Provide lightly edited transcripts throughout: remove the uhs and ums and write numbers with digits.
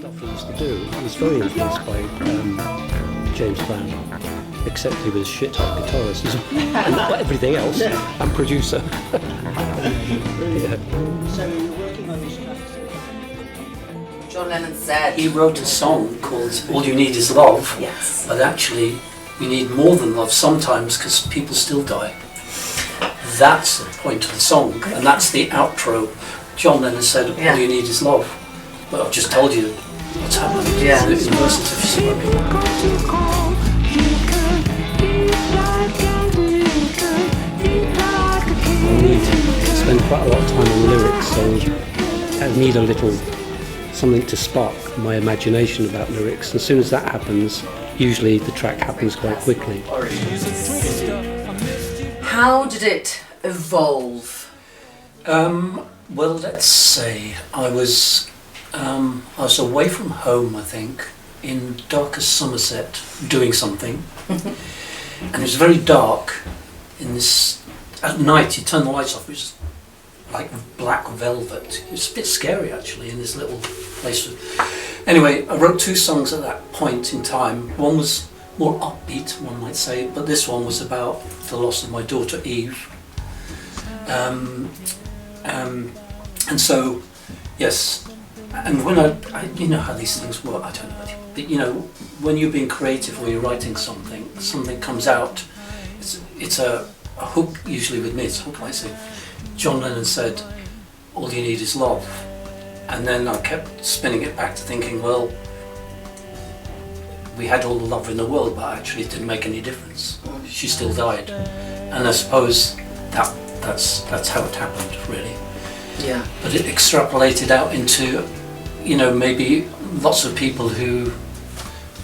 stuff he used to do. He was very influenced by James Brown, except he was a shit-hot guitarist as well, and everything else, and producer. Yeah. So you're working on this track. John Lennon said He wrote a song called All You Need Is Love, yes. but actually you need more than love sometimes because people still die. That's the point of the song, and that's the outro. John Lennon said, all you need is love. But I've just told you what's happened. Yeah. The verses have spoken. I need to spend quite a lot of time on lyrics, so I need a little something to spark my imagination about lyrics. As soon as that happens, usually the track happens quite quickly. How did it evolve? Well, let's say I was away from home, I think, in darkest Somerset, doing something, and it was very dark. At night, you turn the lights off, which is like black velvet. It was a bit scary actually in this little place. Anyway, I wrote 2 songs at that point in time. One was more upbeat, one might say, but this one was about the loss of my daughter Eve. And so, yes, and when I you know how these things work, I don't know, but you know, when you're being creative or you're writing something comes out, it's a hook, usually with me, it's a hook like say, John Lennon said, all you need is love. And then I kept spinning it back to thinking, well, we had all the love in the world, but actually it didn't make any difference. She still died. And I suppose that's how it happened, really. Yeah. But it extrapolated out into, you know, maybe lots of people who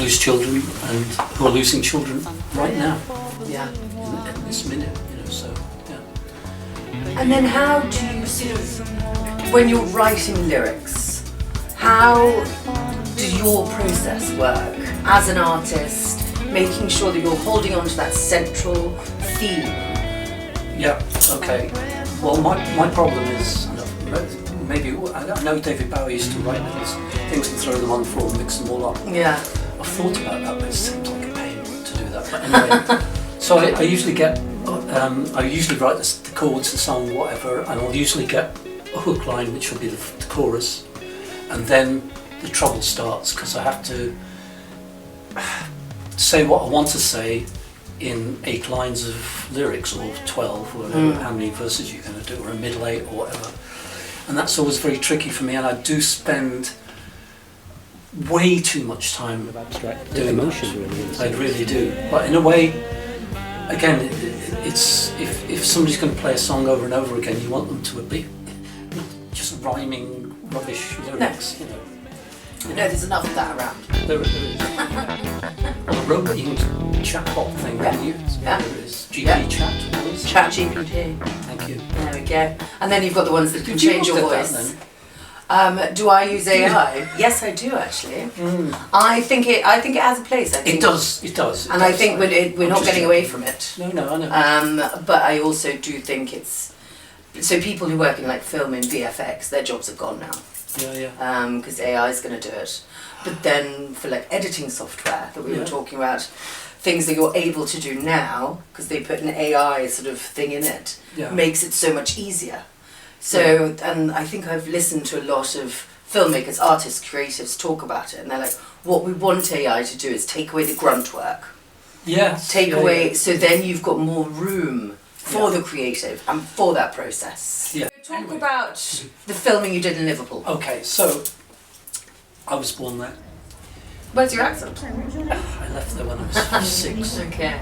lose children and who are losing children right now. Yeah. In this minute, you know, so, yeah. And then how do you sort of, when you're writing lyrics, how does your process work as an artist, making sure that you're holding on to that central theme? Yeah, okay. Well, my problem is, maybe, I know David Bowie used to write these things and throw them on the floor and mix them all up. Yeah. I've thought about that, but it seems like a pain to do that. But anyway, so I usually get, I usually write the chords, the song, whatever, and I'll usually get a hook line, which will be the chorus, and then the trouble starts, because I have to say what I want to say in 8 lines of lyrics, or 12, or whatever, how many verses you're going to do, or a middle 8, or whatever. And that's always very tricky for me, and I do spend way too much time Abstract doing emotion, that. really. I really do. But in a way, again, it's if somebody's going to play a song over and over again, you want them to be not just rhyming rubbish lyrics. No. You know. No, there's enough of that around. There is. Well, the robot chatbot thing Yeah. can you use? Yeah. There is. GP Yeah. chat. What is it? Chat GPT. Thank you. There we go. And then you've got the ones that can Did you change your look at voice. that, Do I use AI? Yes, I do actually. I think it has a place. I think It does. It does. And I think we're not getting away from it. No, I know. But I also do think it's so people who work in like film and VFX, their jobs are gone now. Yeah. Because AI is going to do it. But then for like editing software that we were talking about, things that you're able to do now because they put an AI sort of thing in it, makes it so much easier. So, and I think I've listened to a lot of filmmakers, artists, creatives talk about it, and they're like, what we want AI to do is take away the grunt work. Yes. Take away, so then you've got more room for the creative and for that process. Yeah. Talk about the filming you did in Liverpool. Okay, so I was born there. Where's your accent? I left there when I was 6. Okay.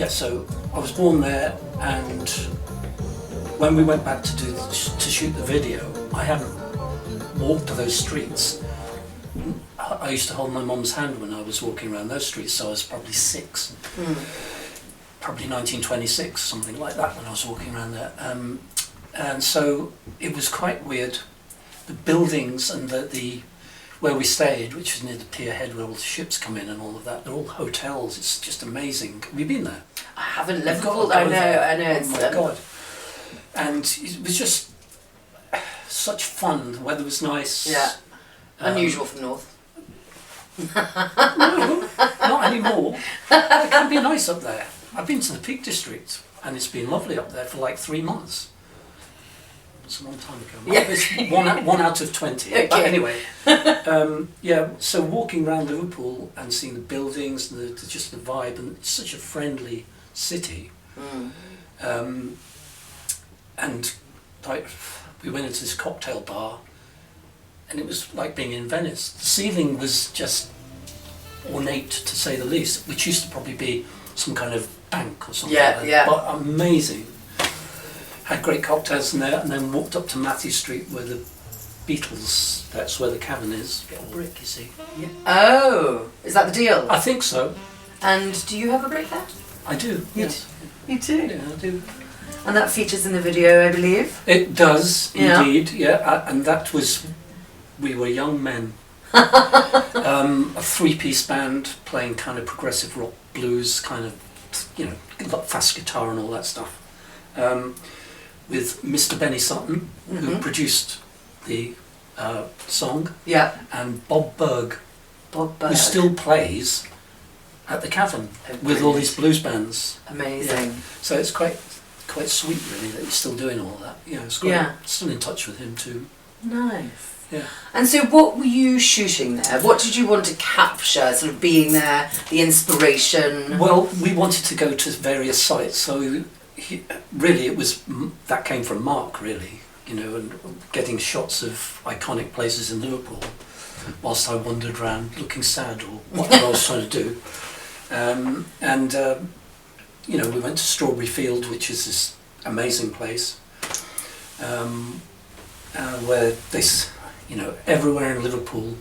So I was born there, and when we went back to shoot the video, I hadn't walked those streets. I used to hold my mum's hand when I was walking around those streets, so I was probably 6. Probably 1926, something like that, when I was walking around there. And so it was quite weird. The buildings and the where we stayed, which is near the pier head where all the ships come in and all of that, they're all hotels. It's just amazing. Have you been there? I haven't Liverpool. I know. Oh It's my God. And it was just such fun. The weather was nice. Yeah. Unusual for North. No, not anymore. It can be nice up there. I've been to the Peak District and it's been lovely up there for like 3 months. It's a long time ago. Yeah. It's one out of 20. Okay. But anyway, yeah, so walking around Liverpool and seeing the buildings and just the vibe, and it's such a friendly city. And like, we went into this cocktail bar and it was like being in Venice. The ceiling was just ornate, to say the least, which used to probably be some kind of bank or something like that. Yeah. But amazing. Had great cocktails in there, and then walked up to Matthew Street where the Beatles, that's where the cavern is. Get a brick, you see. Yeah. Oh, is that the deal? I think so. And do you have a brick there? I do, yes. You do? Yeah, I do. And that features in the video, I believe? It does, Yeah. indeed, yeah. And that was, we were young men. A three-piece band playing kind of progressive rock, blues, kind of, you know, fast guitar and all that stuff. With Mr. Benny Sutton, who produced the song, Yeah. and Bob Berg, Bob Berg. who still plays at the Cavern with all these blues bands. Amazing. Yeah. So it's quite sweet, really, that he's still doing all that. Yeah, it's great. Yeah. Still in touch with him too. Nice. Yeah. And so what were you shooting there? What did you want to capture, sort of being there, the inspiration? Well, we wanted to go to various sites, so really it was, that came from Mark, really, you know, and getting shots of iconic places in Liverpool whilst I wandered around looking sad or whatever I was trying to do. You know, we went to Strawberry Field, which is this amazing place where this, you know, everywhere in Liverpool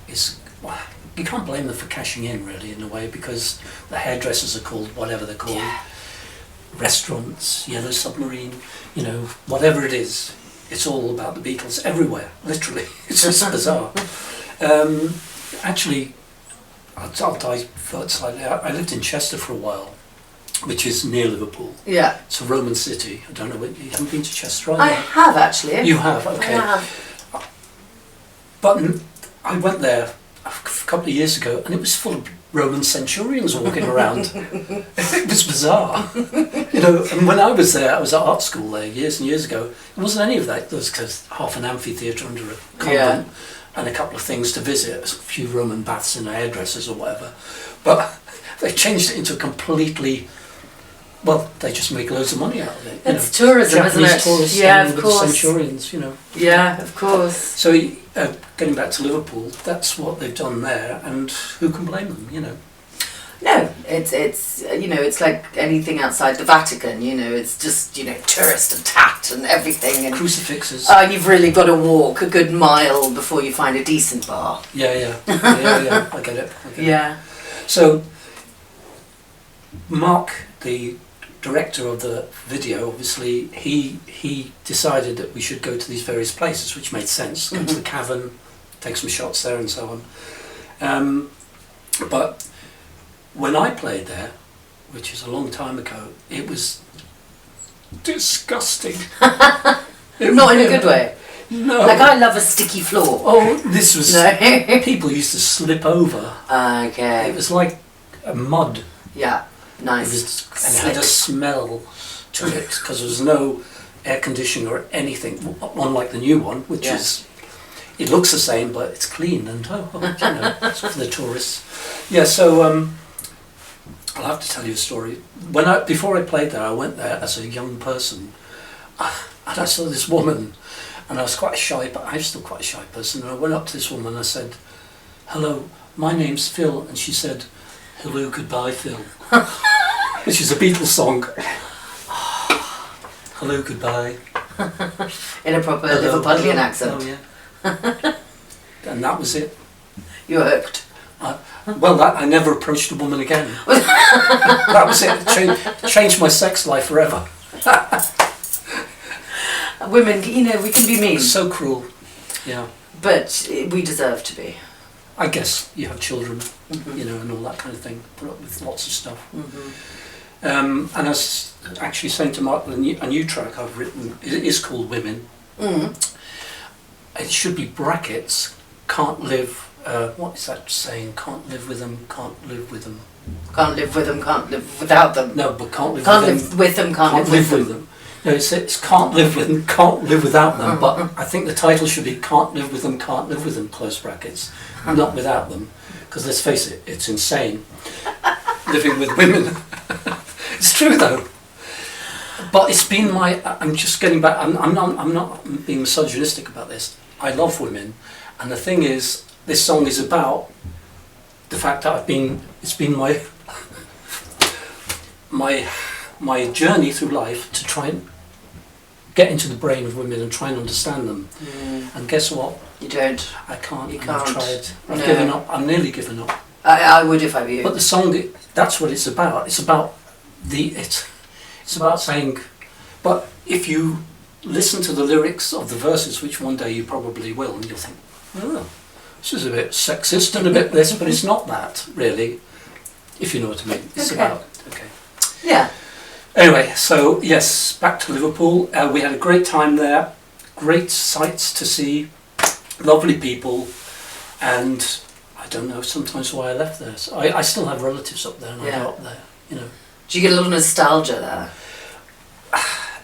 is, well, you can't blame them for cashing in, really, in a way, because the hairdressers are called whatever they're called. Yeah. Restaurants, Yellow Submarine, you know, whatever it is, it's all about the Beatles everywhere, literally. It's just bizarre. Actually, I'll divert slightly. I lived in Chester for a while, which is near Liverpool. Yeah. It's a Roman city. I don't know, you haven't been to Chester either? I have, actually. You have, okay. I have. But I went there a couple of years ago and it was full of Roman centurions walking around. It was bizarre. You know, and when I was there, I was at art school there years and years ago. It wasn't any of that. There was half an amphitheatre under a convent and a couple of things to visit, a few Roman baths and hairdressers or whatever. But they changed it into a completely, well, they just make loads of money out of it. It's tourism, isn't Japanese it? tourists Yeah, with of course. centurions, you know. Yeah, of course. So getting back to Liverpool, that's what they've done there, and who can blame them, you know? No, it's you know, it's like anything outside the Vatican, you know, it's just, you know, tourist attacked and everything. And Crucifixes. you've really got to walk a good mile before you find a decent bar. Yeah, I get it. Yeah. So, Mark, the director of the video, obviously, he decided that we should go to these various places, which made sense. Go to the Cavern, take some shots there and so on. But when I played there, which is a long time ago, it was disgusting. Not in a good way. No. Like, I love a sticky floor. Oh, this was... No. People used to slip over. Okay. It was like a mud. Yeah. Nice. It was, and it had a smell to it because there was no air conditioning or anything, unlike the new one, which is, it looks the same but it's clean and you know, it's for the tourists. Yeah, so I'll have to tell you a story. Before I played there, I went there as a young person, and I saw this woman, and I was quite shy, but I'm still quite a shy person. And I went up to this woman and I said, "Hello, my name's Phil," and she said, "Hello, goodbye, Phil." Which is a Beatles song. Hello, goodbye. In a proper Hello, Liverpudlian hello. accent. Oh, yeah. And that was it. You were hooked. I never approached a woman again. That was it. Changed my sex life forever. Women, you know, we can be mean. So cruel. Yeah. But we deserve to be. I guess you have children, you know, and all that kind of thing. Put up with lots of stuff. And I was actually saying to Mark, a new track I've written, it is called Women. it should be brackets, can't live, what is that saying? Can't live with them, can't live with them. Can't live with them, can't live without them. No, but can't live Can't with them. live with them, can't live with them. No, it's can't live with them, can't live without them, but I think the title should be can't live with them, can't live with them, close brackets, not without them. Because let's face it, it's insane living with women. It's true though. But it's been I'm just getting back, I'm not being misogynistic about this. I love women, and the thing is, this song is about the fact that it's been my journey through life to try and get into the brain of women and try and understand them. And guess what? You don't. I can't. You I've can't. tried. I've No. given up. I'm nearly given up. I would if I were you. But the song, that's what it's about. It's about it's about saying, but if you listen to the lyrics of the verses, which one day you probably will, and you'll think, oh, this is a bit sexist and a bit this, but it's not that, really, if you know what I mean. It's Okay. about, okay. Yeah. Anyway, so yes, back to Liverpool. We had a great time there, great sights to see, lovely people, and I don't know sometimes why I left there. So I still have relatives up there, and I go up there, you know. Do you get a little nostalgia there?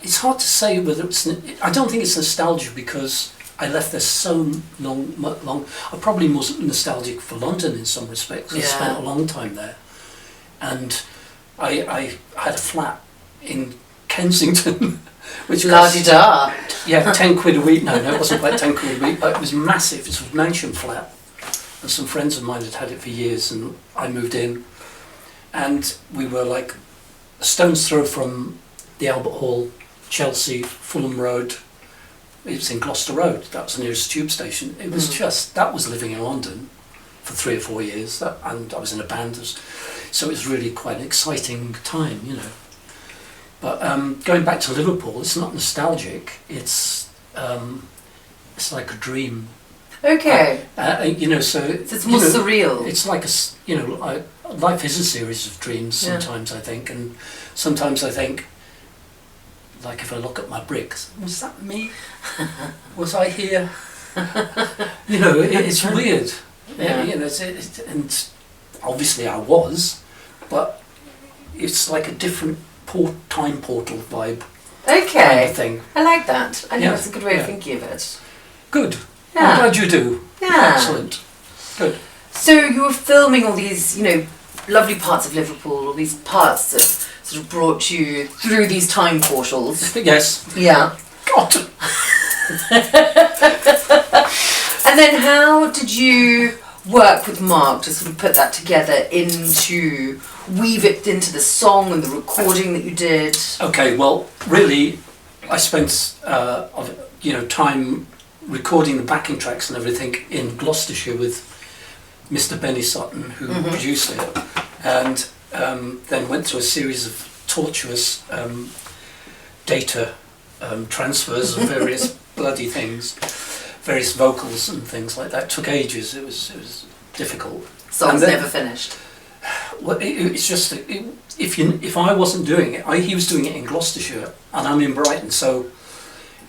It's hard to say whether it's. I don't think it's nostalgia because I left there so long. I'm probably more nostalgic for London in some respects. I spent a long time there, and I had a flat in Kensington, which La-di-da. yeah, 10 quid a week. No, it wasn't quite 10 quid a week, but it was massive. It was a mansion flat, and some friends of mine had had it for years, and I moved in, and we were like a stone's throw from the Albert Hall, Chelsea, Fulham Road. It was in Gloucester Road. That was the nearest tube station. It was that was living in London for 3 or 4 years, and I was in a band, so it was really quite an exciting time, you know. But going back to Liverpool, it's not nostalgic. It's like a dream. Okay. You know, so it's more surreal. It's like life is a series of dreams. Sometimes I think, and sometimes I think, like if I look at my bricks, was that me? Was I here? You know, it's weird. Yeah. You know, and obviously I was, but it's like a different time portal vibe. Okay. Kind of thing. I like that. I think Yeah. that's a good way of Yeah. thinking of it. Good. Yeah. I'm glad you do. Yeah. Excellent. Good. So you were filming all these, you know, lovely parts of Liverpool, all these parts that sort of brought you through these time portals. Yes. Yeah. God. And then how did you work with Mark to sort of put that together weave it into the song and the recording that you did? Okay, well, really, I spent time recording the backing tracks and everything in Gloucestershire with Mr. Benny Sutton, who produced it, and then went through a series of tortuous data transfers of various bloody things, various vocals and things like that. It took ages. It was difficult. Songs never finished. Well, it's just if I wasn't doing it, he was doing it in Gloucestershire, and I'm in Brighton, so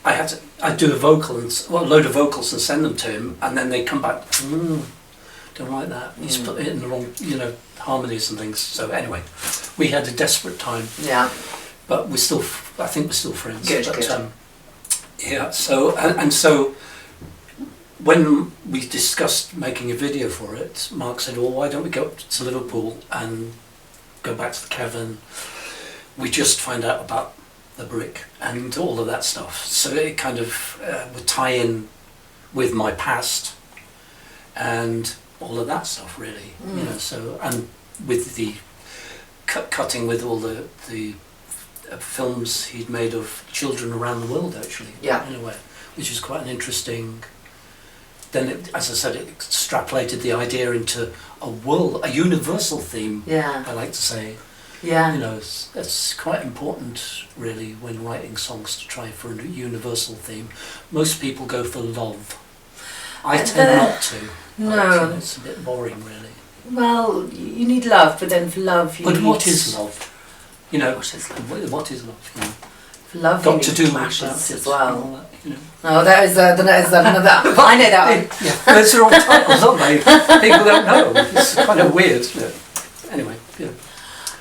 I'd do a load of vocals and send them to him, and then they come back. Don't like that. He's put it in the wrong, harmonies and things. So anyway, we had a desperate time. Yeah. But I think we're still friends. Good. Yeah. So when we discussed making a video for it, Mark said, "Well, why don't we go up to Liverpool and go back to the cavern? We just find out about the brick and all of that stuff." So it kind of would tie in with my past and all of that stuff, really. You know. So and with the cutting with all the films he'd made of children around the world, actually. Yeah. In a way, which is quite an interesting. Then, as I said, it extrapolated the idea into a universal theme. Yeah. I like to say. Yeah. You know, it's quite important, really, when writing songs to try for a universal theme. Most people go for love. I tend not to. No. It's a bit boring, really. Well, you need love, but then for love you need... But what is love? You know, What is love? what is love? You know, For love got you to need do clashes with that as well. You know. Oh, that is another. I know that one. Yeah, those are all titles, aren't they? People don't know. It's kind of weird. Yeah. Anyway, yeah.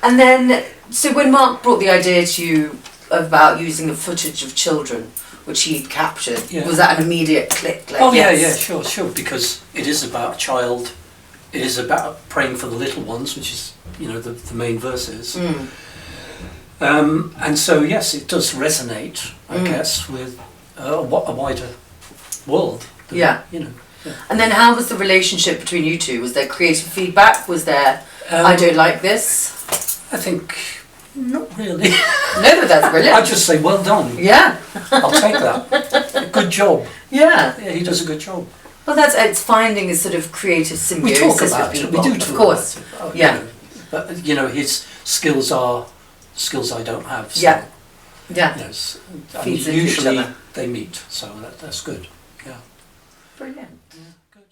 And then, so when Mark brought the idea to you about using the footage of children, which he'd captured, was that an immediate click? Like, oh yes. yeah, sure. Because it is about a child. It is about praying for the little ones, which is, you know, the main verses. And so yes, it does resonate, I guess, with a wider world. Yeah. You know. Yeah. And then how was the relationship between you two? Was there creative feedback? Was there, I don't like this? I think, not really. No, but that's brilliant. I'd just say, well done. Yeah. I'll take that. Good job. Yeah. Yeah, he does a good job. Well, it's finding a sort of creative symbiosis We talk about with it. people. We do talk of course. about it. Yeah. You know, but, you know, his skills are skills I don't have. So, Yeah. Yeah. You know, I mean, Feeds into each usually other. they meet, so that's good. Yeah. Brilliant. Yeah, good.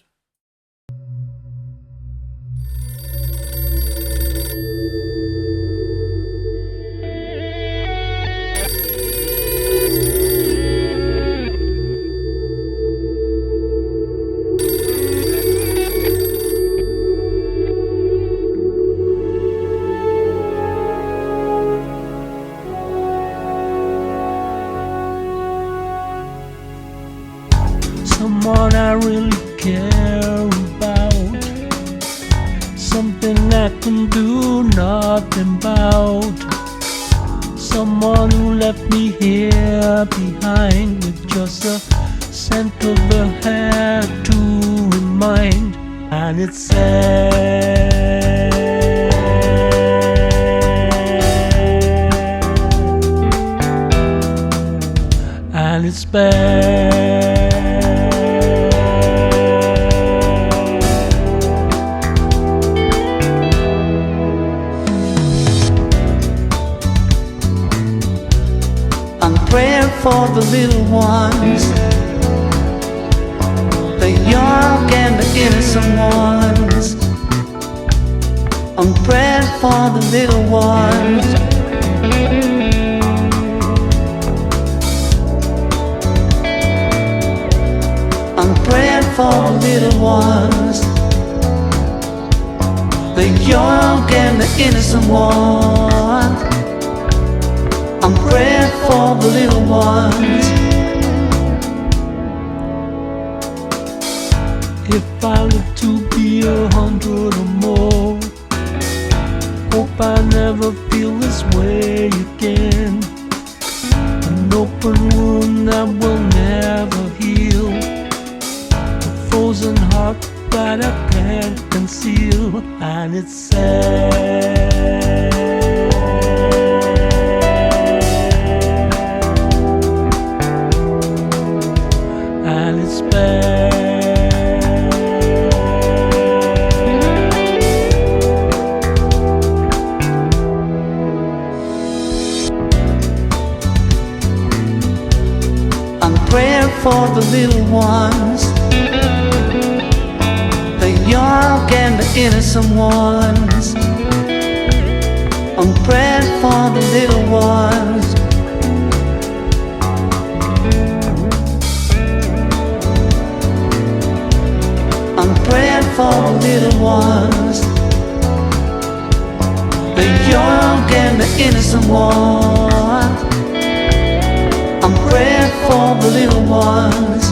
Someone I really care about, something I can do nothing about, someone who left me here behind with just a scent of the hair to remind, and it's sad, and it's bad. Praying for the little ones, the young and the innocent ones. I'm praying for the little ones. I'm praying for the little ones, the young and the innocent ones. I'm praying for the little ones. If I live to be 100 or more, hope I never feel this way again. An open wound that will never heal, a frozen heart that I can't conceal, and it's sad. For the little ones, the young and the innocent ones. I'm praying for the little ones. I'm praying for the little ones, the young and the innocent ones. I'm praying for the little ones.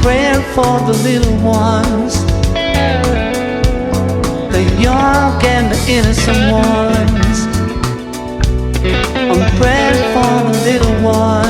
Praying for the little ones, the young and the innocent ones. I'm praying for the little ones.